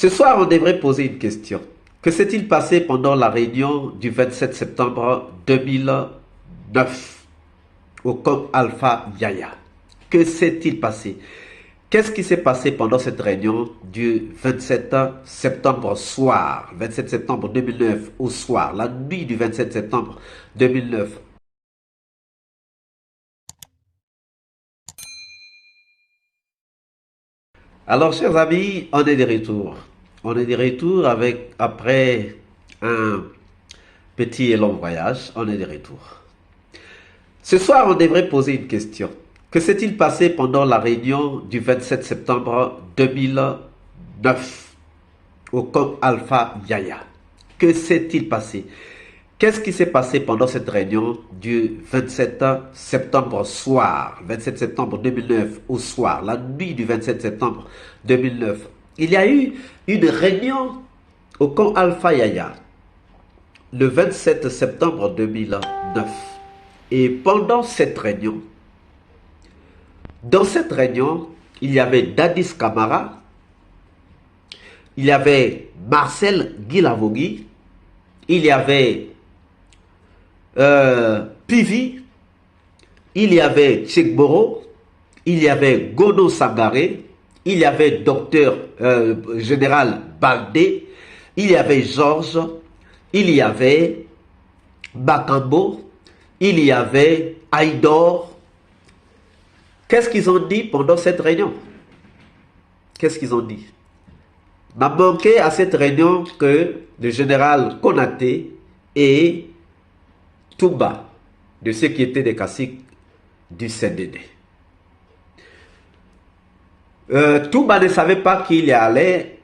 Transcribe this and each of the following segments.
Ce soir, on devrait poser une question. Que s'est-il passé pendant la réunion du 27 septembre 2009 au camp Alpha Yaya? Que s'est-il passé? Qu'est-ce qui s'est passé pendant cette réunion du 27 septembre soir, 27 septembre 2009 au soir, la nuit du 27 septembre 2009? Alors, chers amis, on est de retour. On est de retour après un petit et long voyage. On est de retour. Ce soir, on devrait poser une question. Que s'est-il passé pendant la réunion du 27 septembre 2009 au camp Alpha Yaya? Que s'est-il passé? Qu'est-ce qui s'est passé pendant cette réunion du 27 septembre soir, 27 septembre 2009 au soir, la nuit du 27 septembre 2009? Il y a eu une réunion au camp Alpha Yaya le 27 septembre 2009. Et pendant cette réunion, dans cette réunion, il y avait Dadis Camara, il y avait Marcel Guilavogui, il y avait Pivi, il y avait Tchekboro, il y avait Gono Sangaré, il y avait Docteur Général Baldé, il y avait Georges, il y avait Bakambo, il y avait Aïdor. Qu'est-ce qu'ils ont dit pendant cette réunion? Qu'est-ce qu'ils ont dit? N'a manqué à cette réunion que le général Konaté et Touba, de ceux qui étaient des caciques du CNDD. Touba ne savait pas qu'il y allait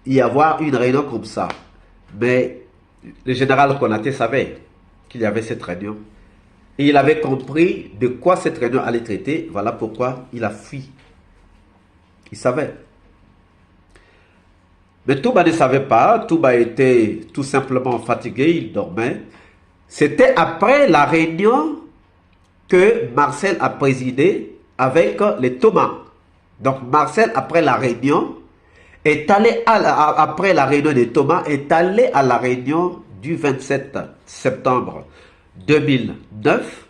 y avoir une réunion comme ça. Mais le général Konaté savait qu'il y avait cette réunion. Et il avait compris de quoi cette réunion allait traiter. Voilà pourquoi il a fui. Il savait. Mais Touba ne savait pas. Touba était tout simplement fatigué. Il dormait. C'était après la réunion que Marcel a présidé avec les Thomas. Donc Marcel, après la réunion, est allé après la réunion des Thomas, est allé à la réunion du 27 septembre 2009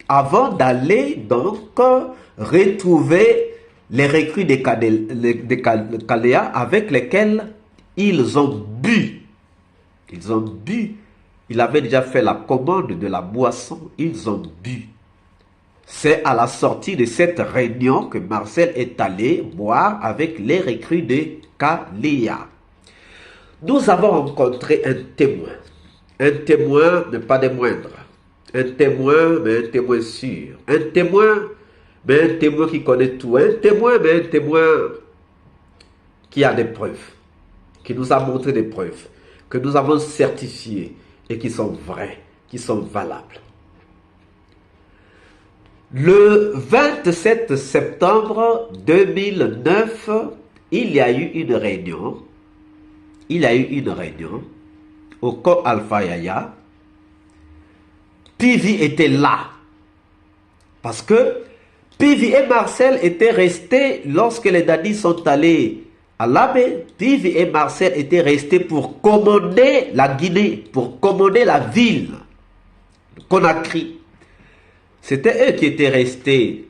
avant d'aller donc retrouver les recrues de Kalea avec lesquels ils ont bu. Ils ont bu. Il avait déjà fait la commande de la boisson. Ils ont bu. C'est à la sortie de cette réunion que Marcel est allé boire avec les recrues de Kalea. Nous avons rencontré un témoin. Un témoin, mais pas des moindres. Un témoin, mais un témoin sûr. Un témoin, mais un témoin qui connaît tout. Un témoin, mais un témoin qui a des preuves. Qui nous a montré des preuves. Que nous avons certifiées et qui sont vraies, qui sont valables. Le 27 septembre 2009, il y a eu une réunion. Il y a eu une réunion au camp Alpha Yaya. Pivi était là. Parce que Pivi et Marcel étaient restés lorsque les Dadis sont allés à Labé. Pivi et Marcel étaient restés pour commander la Guinée, pour commander la ville, Conakry. C'était eux qui étaient restés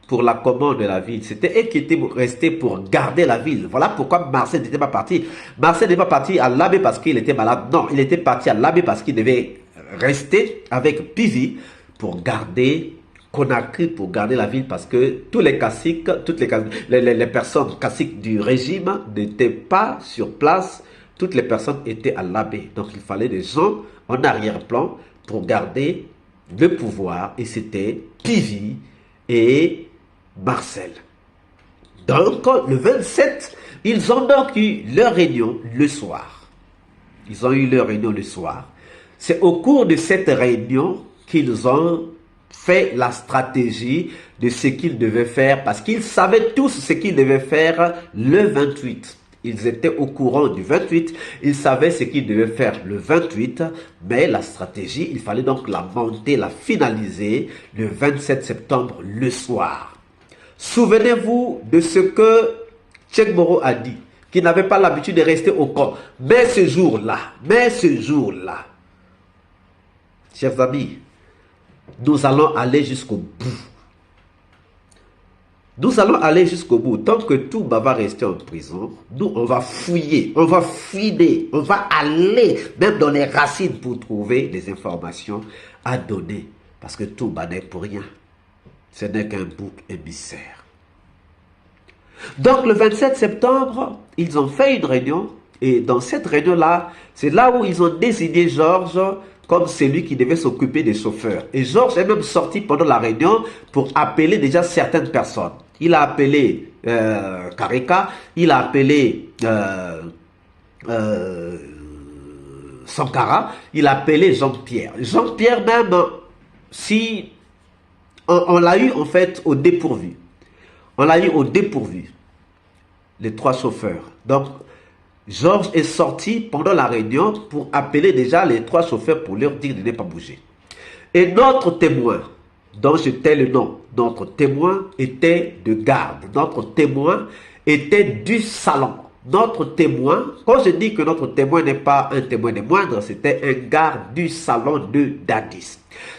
pour la commande de la ville. C'était eux qui étaient restés pour garder la ville. Voilà pourquoi Marcel n'était pas parti. Marcel n'est pas parti à Labé parce qu'il était malade. Non, il était parti à Labé parce qu'il devait rester avec Pivi pour garder Conakry, pour garder la ville, parce que tous les caciques, toutes les personnes caciques du régime n'étaient pas sur place. Toutes les personnes étaient à Labé. Donc il fallait des gens en arrière-plan pour garder le pouvoir, et c'était Pivi et Marcel. Donc le 27, ils ont donc eu leur réunion le soir. Ils ont eu leur réunion le soir. C'est au cours de cette réunion qu'ils ont fait la stratégie de ce qu'ils devaient faire, parce qu'ils savaient tous ce qu'ils devaient faire le 28. Ils étaient au courant du 28, ils savaient ce qu'ils devaient faire le 28, mais la stratégie, il fallait donc la monter, la finaliser le 27 septembre le soir. Souvenez-vous de ce que Tchekboro a dit. qui n'avaient pas l'habitude de rester au camp. Mais ce jour-là, chers amis, nous allons aller jusqu'au bout. Nous allons aller jusqu'au bout. Tant que Touba va rester en prison, nous, on va fouiller, on va fouiner, on va aller même dans les racines pour trouver des informations à donner. Parce que Touba n'est pour rien. Ce n'est qu'un bouc émissaire. Donc le 27 septembre, ils ont fait une réunion. Et dans cette réunion-là, c'est là où ils ont désigné Georges comme celui qui devait s'occuper des chauffeurs. Et Georges est même sorti pendant la réunion pour appeler déjà certaines personnes. Il a appelé Kareka, il a appelé Sankara, il a appelé Jean-Pierre. Jean-Pierre même, si on l'a eu en fait au dépourvu. On l'a eu au dépourvu, les trois chauffeurs. Donc, Georges est sorti pendant la réunion pour appeler déjà les trois chauffeurs pour leur dire de ne pas bouger. Et notre témoin, dont je tais le nom, notre témoin était de garde. Notre témoin était du salon. Notre témoin, quand je dis que notre témoin n'est pas un témoin des moindres, c'était un garde du salon de Dadis.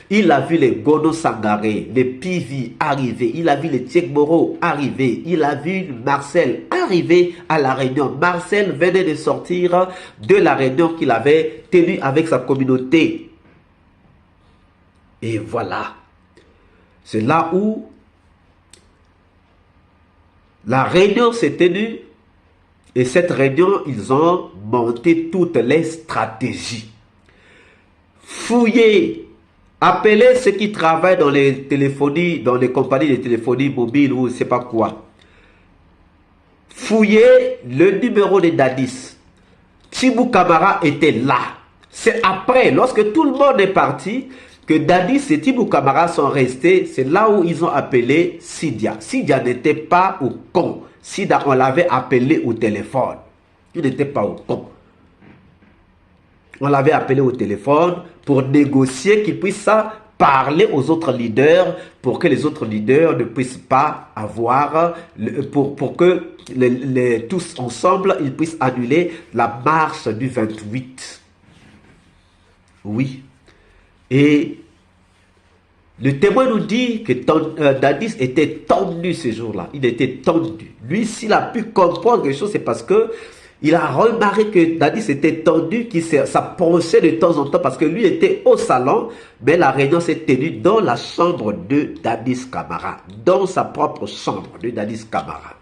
Il a vu les Gono Sangaré, les Pivi arriver, il a vu les Tchekboro arriver, il a vu Marcel arriver à la réunion. Marcel venait de sortir de la réunion qu'il avait tenue avec sa communauté. Et voilà. C'est là où la réunion s'est tenue. Et cette réunion, ils ont monté toutes les stratégies. Fouiller, appeler ceux qui travaillent dans les téléphonies, dans les compagnies de téléphonie mobile ou je ne sais pas quoi. Fouiller le numéro de Dadis. Tchibou Camara était là. C'est après, lorsque tout le monde est parti, que Dadis et Tchibou Camara sont restés. C'est là où ils ont appelé Sidia. Sidia n'était pas au con. Sidia, on l'avait appelé au téléphone. Il n'était pas au con. On l'avait appelé au téléphone pour négocier qu'il puisse parler aux autres leaders pour que les autres leaders ne puissent pas avoir, pour que tous ensemble, ils puissent annuler la marche du 28. Oui. Et le témoin nous dit que Dadis était tendu ce jour-là. Il était tendu. Lui, s'il a pu comprendre quelque chose, c'est parce que il a remarqué que Dadis était tendu, qu'il s'approchait de temps en temps parce que lui était au salon, mais la réunion s'est tenue dans la chambre de Dadis Camara, dans sa propre chambre de Dadis Camara.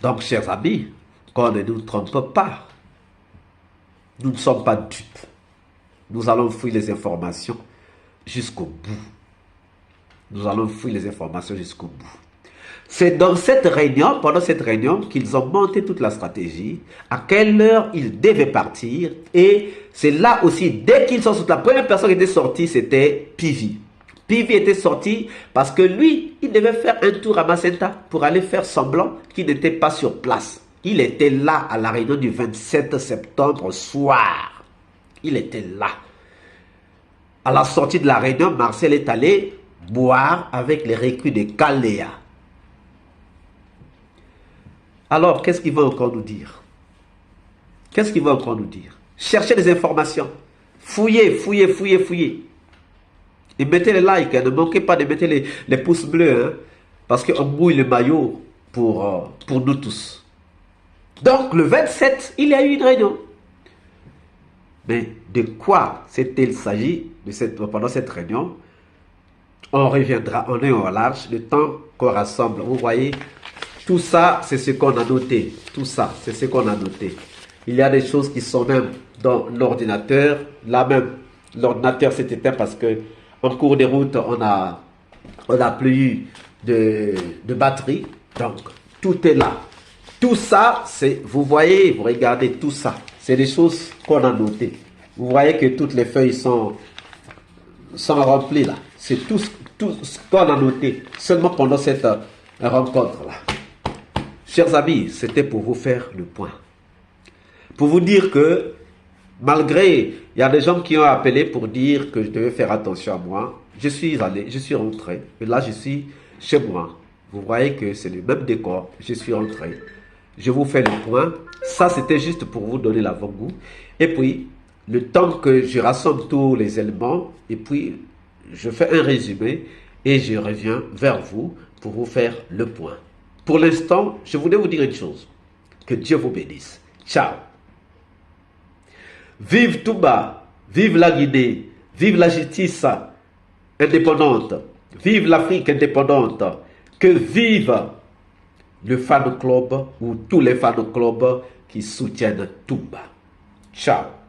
Donc, chers amis, qu'on ne nous trompe pas, nous ne sommes pas dupes. Nous allons fouiller les informations jusqu'au bout. Nous allons fouiller les informations jusqu'au bout. C'est dans cette réunion, pendant cette réunion, qu'ils ont monté toute la stratégie, à quelle heure ils devaient partir. Et c'est là aussi, dès qu'ils sont sortis, la première personne qui était sortie, c'était Pivi. Pivi était sorti parce que lui, il devait faire un tour à Macenta pour aller faire semblant qu'il n'était pas sur place. Il était là à la réunion du 27 septembre soir. Il était là. À la sortie de la réunion, Marcel est allé boire avec les recrues de Kaléa. Alors, qu'est-ce qu'il va encore nous dire? Qu'est-ce qu'il va encore nous dire? Cherchez des informations. Fouillez, fouillez, fouillez, fouillez. Et mettez les likes. Ne manquez pas de mettre les pouces bleus. Hein, parce qu'on mouille le maillot pour nous tous. Donc, le 27, il y a eu une réunion. Mais de quoi s'est-il s'agit pendant cette réunion? On reviendra, on est en large, le temps qu'on rassemble. Vous voyez, tout ça, c'est ce qu'on a noté. Tout ça, c'est ce qu'on a noté. Il y a des choses qui sont même dans l'ordinateur. Là même, l'ordinateur s'est éteint parce que en cours de route, on a plus eu de batterie. Donc, tout est là. Tout ça, c'est, vous voyez, vous regardez tout ça. C'est des choses qu'on a notées. Vous voyez que toutes les feuilles sont remplies là. C'est tout ce qu'on a noté seulement pendant cette rencontre-là. Chers amis, c'était pour vous faire le point. Pour vous dire que malgré, il y a des gens qui ont appelé pour dire que je devais faire attention à moi. Je suis allé, je suis rentré. Et là, je suis chez moi. Vous voyez que c'est le même décor. Je suis rentré. Je vous fais le point. Ça, c'était juste pour vous donner l'avant-goût. Et puis, le temps que je rassemble tous les éléments, et puis je fais un résumé et je reviens vers vous pour vous faire le point. Pour l'instant, je voulais vous dire une chose. Que Dieu vous bénisse. Ciao. Vive Touba, vive la Guinée, vive la justice indépendante, vive l'Afrique indépendante, que vive le fan club ou tous les fan clubs qui soutiennent Touba. Ciao.